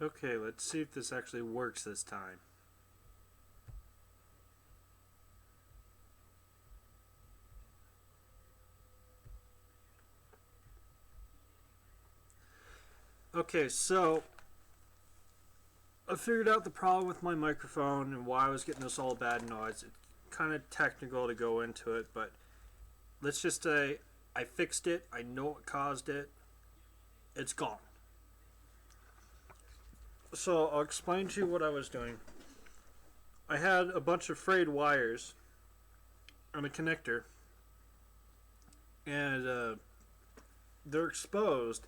Okay, let's see if this actually works this time. Okay, so I figured out the problem with my microphone and why I was getting this all bad noise. It's kind of technical to go into it, but let's just say I fixed it. I know what caused it. It's gone. So I'll explain to you what I was doing. I had a bunch of frayed wires on a connector, and they're exposed.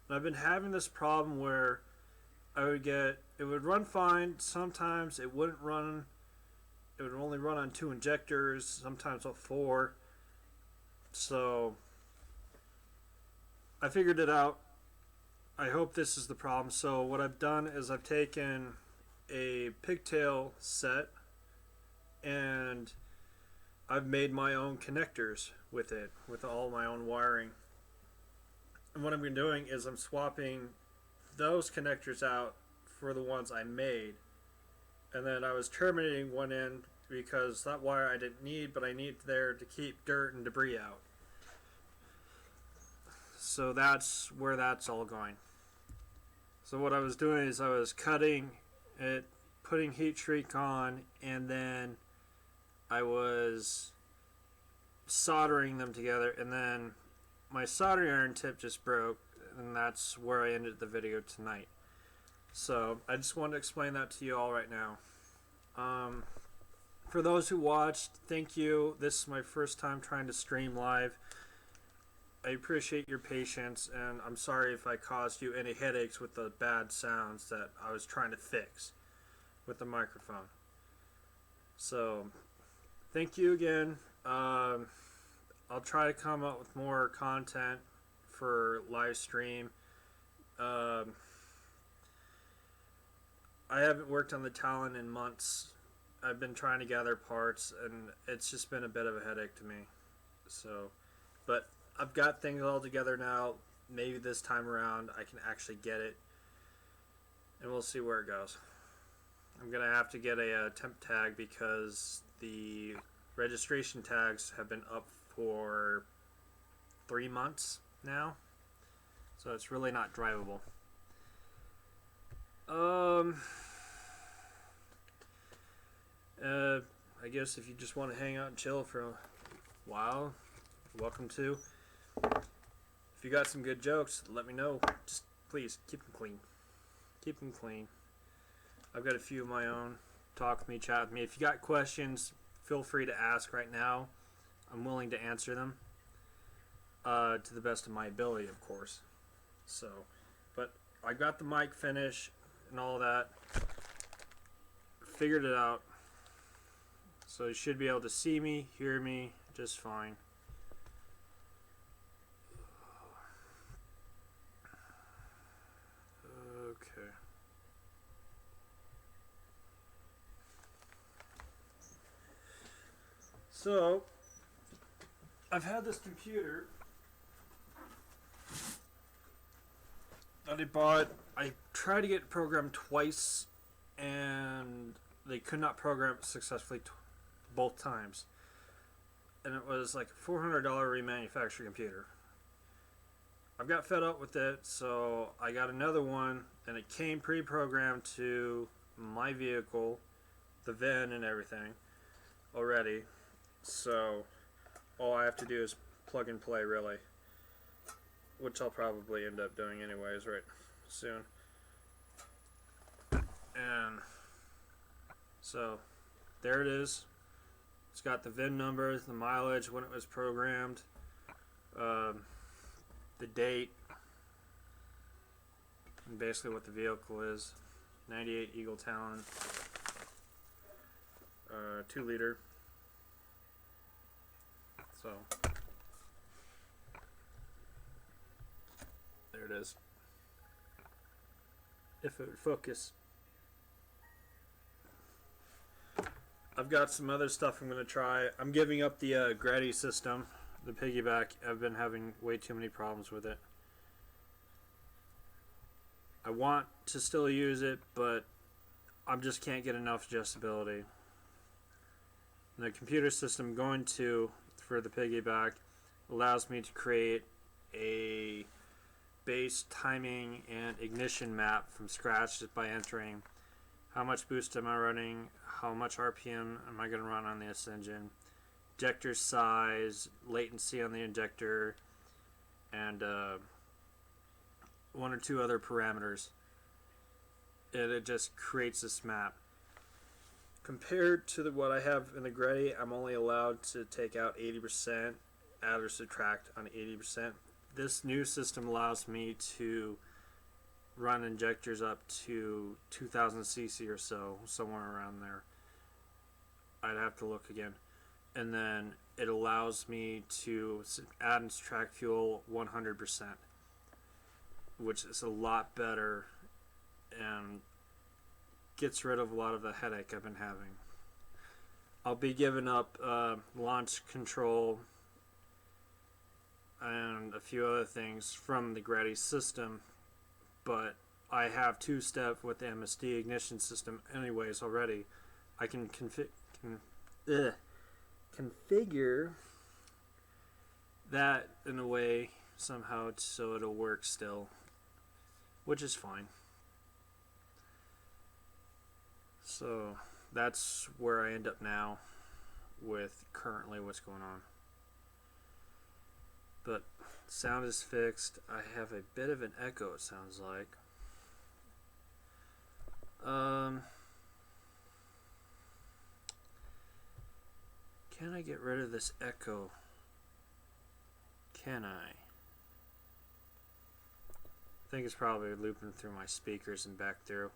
And I've been having this problem where it would run fine. Sometimes it wouldn't run. It would only run on 2 injectors, sometimes with 4. So I figured it out. I hope this is the problem. So what I've done is I've taken a pigtail set and I've made my own connectors with it, with all my own wiring. And what I've been doing is I'm swapping those connectors out for the ones I made. And then I was terminating one end because that wire I didn't need, but I need there to keep dirt and debris out. So that's where that's all going. So what I was doing is I was cutting it, putting heat shrink on, and then I was soldering them together, and then my soldering iron tip just broke, and that's where I ended the video tonight. So I just wanted to explain that to you all right now. For those who watched, thank you. This is my first time trying to stream live. I appreciate your patience, and I'm sorry if I caused you any headaches with the bad sounds that I was trying to fix with the microphone. So, thank you again. I'll try to come up with more content for live stream. I haven't worked on the Talon in months. I've been trying to gather parts, and it's just been a bit of a headache to me. So, but I've got things all together now. Maybe this time around I can actually get it, and we'll see where it goes. I'm going to have to get a temp tag because the registration tags have been up for 3 months now, so it's really not drivable. I guess if you just want to hang out and chill for a while, you're welcome to. If you got some good jokes, let me know. Just please keep them clean. Keep them clean. I've got a few of my own. Talk with me, chat with me. If you got questions, feel free to ask right now. I'm willing to answer them to the best of my ability, of course. So, but I got the mic finish and all that. Figured it out. So you should be able to see me, hear me just fine. Okay. So, I've had this computer that I bought. I tried to get it programmed twice, and they could not program it successfully both times. And it was like a $400 remanufactured computer. I've got fed up with it, so I got another one, and it came pre-programmed to my vehicle, the VIN and everything already. So all I have to do is plug and play, really, which I'll probably end up doing anyways right soon. And so there it is. It's got the VIN number, the mileage, when it was programmed, the date, and basically what the vehicle is. 98 Eagle Talon, 2 liter. So there it is. If it would focus. I've got some other stuff I'm going to try. I'm giving up the Grady system, the piggyback. I've been having way too many problems with it. I want to still use it, but I just can't get enough adjustability. The computer system going to for the piggyback allows me to create a base timing and ignition map from scratch just by entering how much boost am I running, how much RPM am I going to run on this engine, injector size, latency on the injector, and one or two other parameters. And it just creates this map. Compared to what I have in the Gray, I'm only allowed to take out 80%, add or subtract on 80%. This new system allows me to run injectors up to 2000 cc or so, somewhere around there. I'd have to look again. And then it allows me to add and subtract fuel 100%, which is a lot better and gets rid of a lot of the headache I've been having. I'll be giving up launch control and a few other things from the Grady system, but I have two-step with the MSD ignition system anyways already. I can configure that in a way somehow so it'll work still, which is fine. So that's where I end up now with currently what's going on. But sound is fixed. I have a bit of an echo, it sounds like. Can I get rid of this echo? Can I? I think it's probably looping through my speakers and back through.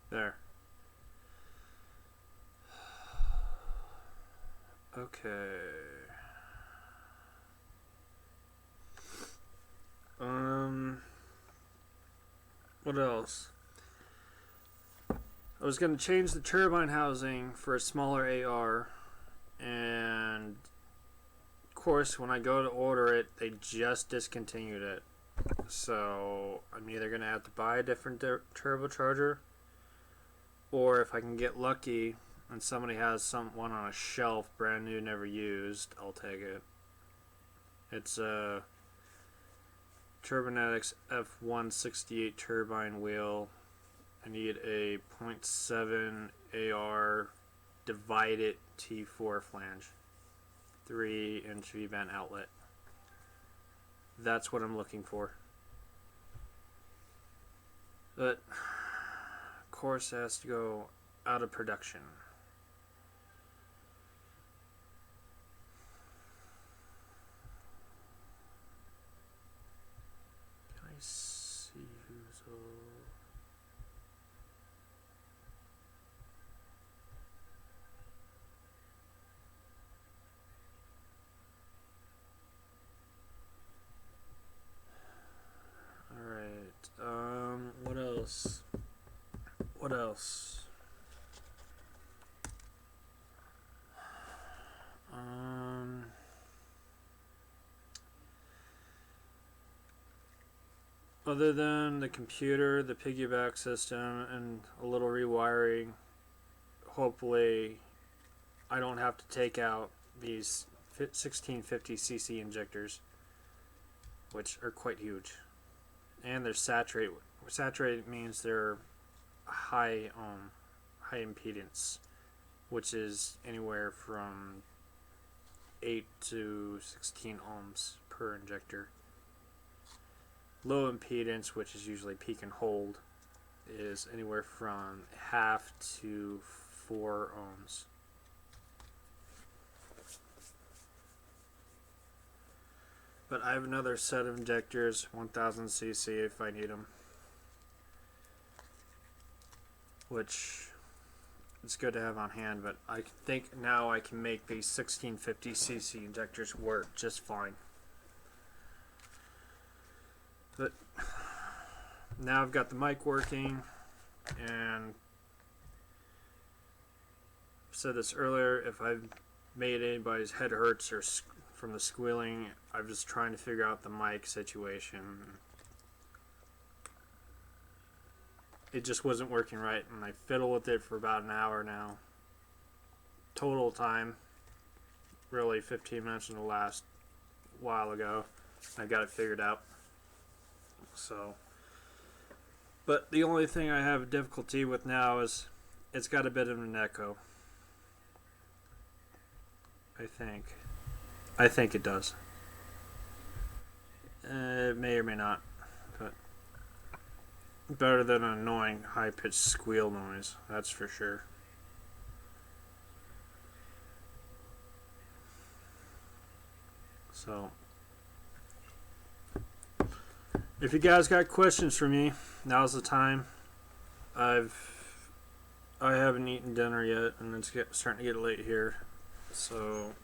There. Okay. What else? I was going to change the turbine housing for a smaller AR, and of course when I go to order it, they just discontinued it. So I'm either going to have to buy a different turbocharger, or if I can get lucky and somebody has one on a shelf, brand new, never used, I'll take it. It's a Turbonetics F168 turbine wheel. I need a 0.7 AR divided T4 flange, 3-inch V-vent outlet. That's what I'm looking for. But of course it has to go out of production. Can I see who's what else? What else? Other than the computer, the piggyback system, and a little rewiring, hopefully I don't have to take out these 1650cc injectors, which are quite huge. And they're saturated. Saturated means they're high impedance, which is anywhere from 8 to 16 ohms per injector. Low impedance, which is usually peak and hold, is anywhere from half to 4 ohms. But I have another set of injectors, 1000 cc if I need them, which it's good to have on hand, but I think now I can make these 1650 cc injectors work just fine. But now I've got the mic working, and I said this earlier, if I've made anybody's head hurts or from the squealing, I'm just trying to figure out the mic situation. It just wasn't working right, and I fiddled with it for about an hour now. Total time, really 15 minutes in the last while ago. I got it figured out. So, but the only thing I have difficulty with now is it's got a bit of an echo. I think it does. It may or may not, but better than an annoying high-pitched squeal noise, that's for sure. So, if you guys got questions for me, now's the time. I haven't eaten dinner yet, and it's starting to get late here. So,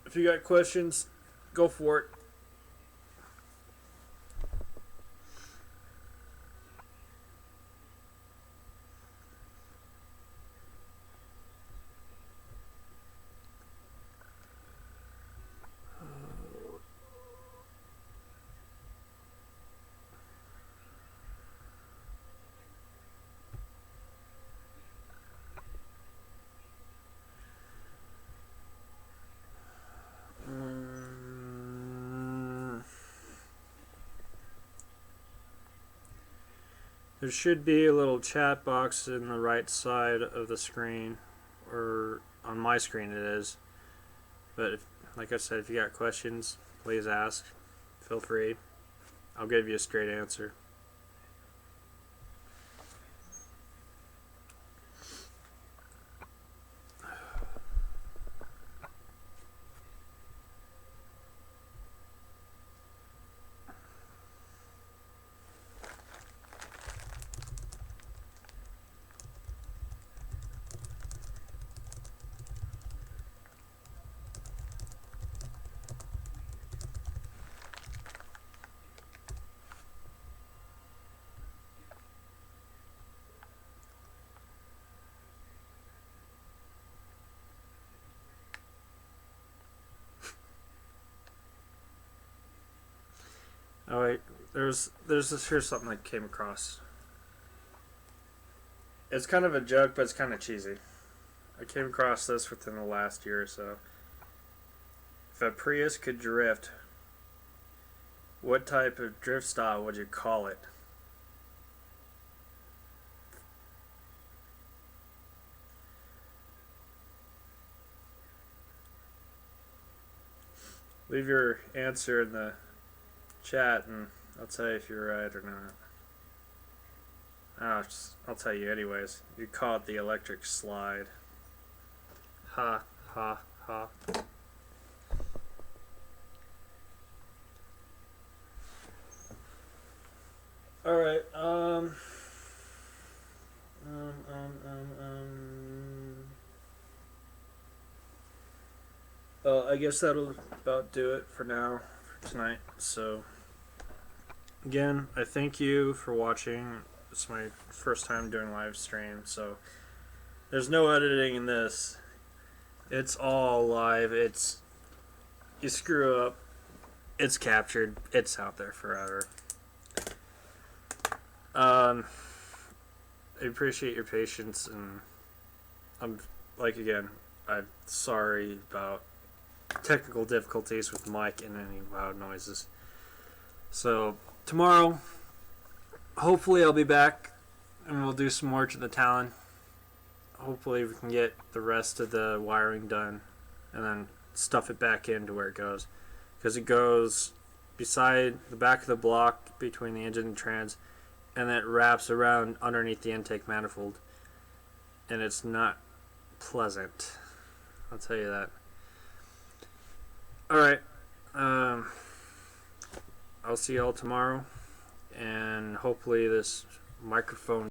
if you got questions, go for it. There should be a little chat box in the right side of the screen, or on my screen it is. But like I said, if you got questions, please ask. Feel free. I'll give you a straight answer. Oh wait, here's something I came across. It's kind of a joke, but it's kind of cheesy. I came across this within the last year or so. If a Prius could drift, what type of drift style would you call it? Leave your answer in the chat, and I'll tell you if you're right or not. I'll tell you anyways. You call it the electric slide. Ha, ha, ha. Alright, Well, I guess that'll about do it for now, for tonight. So, again, I thank you for watching. It's my first time doing live stream, so there's no editing in this. It's all live. You screw up, it's captured. It's out there forever. I appreciate your patience, and I'm sorry about technical difficulties with the mic and any loud noises. So tomorrow, hopefully I'll be back and we'll do some more to the Talon. Hopefully we can get the rest of the wiring done and then stuff it back into where it goes, because it goes beside the back of the block between the engine and trans, and then it wraps around underneath the intake manifold, and it's not pleasant, I'll tell you that. Alright, I'll see y'all tomorrow, and hopefully this microphone